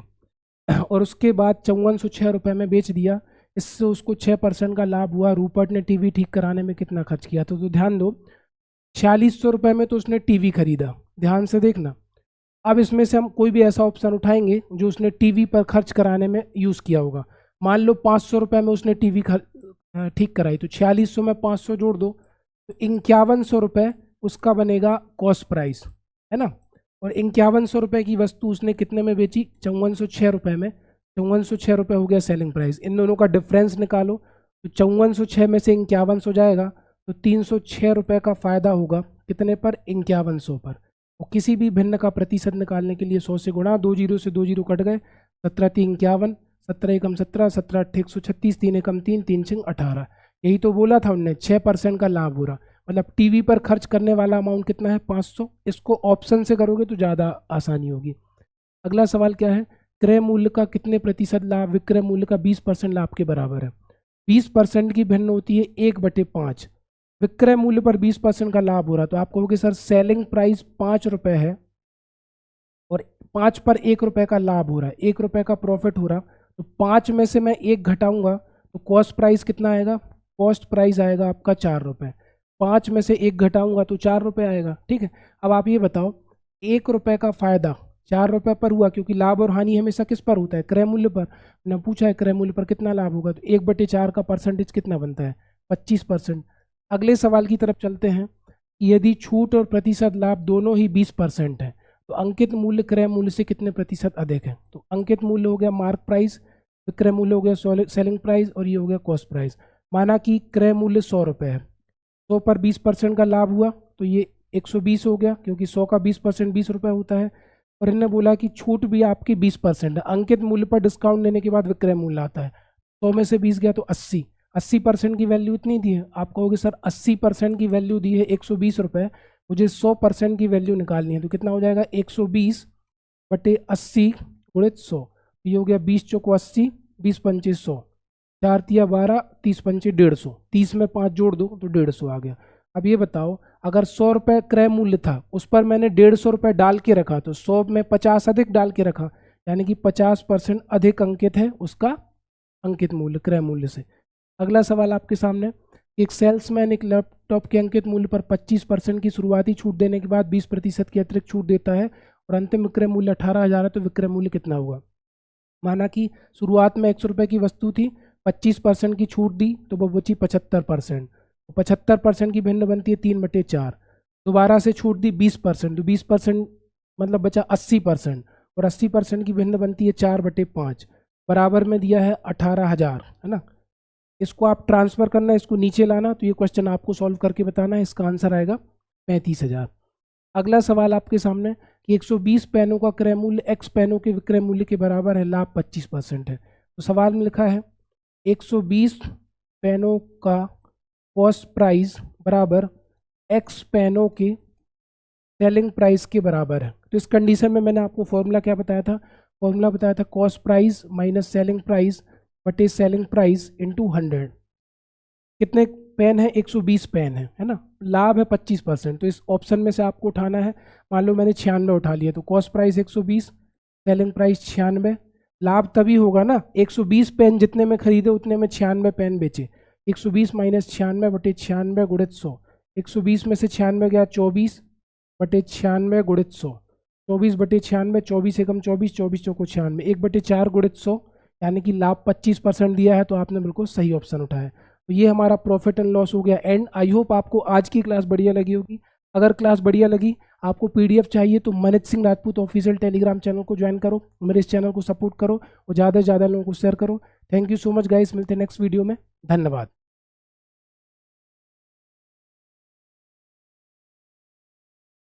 और उसके बाद 5406 रुपये में बेच दिया, इससे उसको 6% का लाभ हुआ। रूपर्ट ने टीवी ठीक कराने में कितना खर्च किया, तो ध्यान दो 4600 रुपये में तो उसने टीवी खरीदा, ध्यान से देखना। अब इसमें से हम कोई भी ऐसा ऑप्शन उठाएंगे जो उसने टीवी पर खर्च कराने में यूज़ किया होगा। मान लो 500 रुपये में उसने टीवी ठीक कराई, तो 4600 में 500 जोड़ दो तो 5100 रुपये उसका बनेगा कॉस्ट प्राइस, है ना। और 5100 रुपये की वस्तु उसने कितने में बेची, 5406 रुपये में, 5406 रुपये हो गया सेलिंग प्राइस। इन दोनों का डिफरेंस निकालो तो 5406 में से 5100 जाएगा तो 306 रुपये का फ़ायदा होगा कितने पर, 5100 पर। और किसी भी भिन्न का प्रतिशत निकालने के लिए 100 से गुणा, 2 जीरो से 2 जीरो कट गए, 17 3 51, 17 एकम 17, 17 8 136, 3 एकम 3, 3 6 18। यही तो बोला था उनने 6% का लाभ हो रहा, मतलब टीवी पर खर्च करने वाला अमाउंट कितना है 500। इसको ऑप्शन से करोगे तो ज़्यादा आसानी होगी। अगला सवाल क्या है, क्रय मूल्य का कितने प्रतिशत लाभ विक्रय मूल्य का 20% लाभ के बराबर है। 20% की भिन्न होती है 1/5। विक्रय मूल्य पर 20% का लाभ हो रहा है, तो आप कहोगे सर सेलिंग प्राइस 5 रुपये है और 5 पर 1 रुपये का लाभ हो रहा है, 1 रुपये का प्रॉफिट हो रहा, तो 5 में से मैं 1 घटाऊंगा तो कॉस्ट प्राइस कितना आएगा, कॉस्ट प्राइस आएगा आपका 4 रुपये। 5 में से 1 घटाऊंगा तो 4 रुपये आएगा। ठीक है, अब आप ये बताओ 1 रुपये का फायदा 4 रुपये पर हुआ, क्योंकि लाभ और हानि हमेशा किस पर होता है, क्रय मूल्य पर। ना पूछा है क्रय मूल्य पर कितना लाभ होगा, तो 1/4 का परसेंटेज कितना बनता है, 25%। अगले सवाल की तरफ चलते हैं कि यदि छूट और प्रतिशत लाभ दोनों ही 20% है तो अंकित मूल्य क्रय मूल्य से कितने प्रतिशत अधिक है। तो अंकित मूल्य हो गया मार्क प्राइस, विक्रय मूल्य हो गया सेलिंग प्राइस और ये हो गया कॉस्ट प्राइस। माना कि क्रय मूल्य 100 रुपये है, 100 पर 20% का लाभ हुआ तो ये 120 हो गया, क्योंकि 100 का 20% 20 रुपये होता है। और इन्हें बोला कि छूट भी आपकी 20% है, अंकित मूल्य पर डिस्काउंट देने के बाद विक्रय मूल्य आता है, 100 में से 20 गया तो 80, 80% की वैल्यू इतनी दी है। आप कहोगे सर 80% की वैल्यू दी है 120 रुपये, मुझे 100% की वैल्यू निकालनी है, तो कितना हो जाएगा 120/80 गुणित 100, ये हो गया 20 चौको 80, 20 पंचे 100, 4 तिया 12, 30 पंचे 150, 30 में 5 जोड़ दो तो 150 आ गया। अब ये बताओ अगर 100 रुपये क्रय मूल्य था उस पर मैंने 150 रुपये डाल के रखा, तो 100 में 50 अधिक डाल के रखा, यानी कि 50% अधिक अंकित है उसका अंकित मूल्य क्रय मूल्य से। अगला सवाल आपके सामने, एक सेल्समैन एक लैपटॉप के अंकित मूल्य पर 25% की शुरुआती छूट देने के बाद 20% की अतिरिक्त छूट देता है और अंतिम विक्रय मूल्य 18,000 है, तो विक्रय मूल्य कितना हुआ। माना कि शुरुआत में 100 रुपये की वस्तु थी, 25% की छूट दी तो वो बची 75%, 75% की भिन्न बनती है 3/4, दोबारा से छूट दी 20%, तो 20% मतलब बचा 80%, और 80% की भिन्न बनती है 4/5, बराबर में दिया है 18,000, है ना। इसको आप ट्रांसफर करना है, इसको नीचे लाना, तो ये क्वेश्चन आपको सॉल्व करके बताना है, इसका आंसर आएगा 35,000। अगला सवाल आपके सामने कि 120 पेनों का क्रय मूल्य x पेनों के विक्रय मूल्य के बराबर है, लाभ 25% है। तो सवाल में लिखा है 120 पेनों का कॉस्ट प्राइस बराबर x पेनों के सेलिंग प्राइस के बराबर है। तो इस कंडीशन में मैंने आपको फॉर्मूला क्या बताया था, फॉर्मूला बताया था cost price minus selling price बटे सेलिंग प्राइस इंटू 100। कितने पेन है, 120 पेन है ना, लाभ है 25%, तो इस ऑप्शन में से आपको उठाना है। मान लो मैंने 96 उठा लिया, तो कॉस्ट प्राइस 120, सेलिंग प्राइस 96, लाभ तभी होगा ना 120 पेन जितने में खरीदे उतने में 96 पेन बेचे, 120 माइनस 96 बटे 96 गुणित 100, 120 में से 96 गया 24/96 गुणित 100, 24/96, 24 एकम 24, 24 चौको 96, 1/4 गुणित 100, यानी कि लाभ 25% दिया है, तो आपने बिल्कुल सही ऑप्शन उठाया। तो ये हमारा प्रॉफिट एंड लॉस हो गया एंड। आई होप आपको आज की क्लास बढ़िया लगी होगी। अगर क्लास बढ़िया लगी, आपको पीडीएफ चाहिए तो Manish Singh Rajput official Telegram channel को ज्वाइन करो, मेरे इस चैनल को सपोर्ट करो और ज़्यादा से ज़्यादा लोगों को शेयर करो। Thank you so much guys, मिलते हैं नेक्स्ट वीडियो में, धन्यवाद।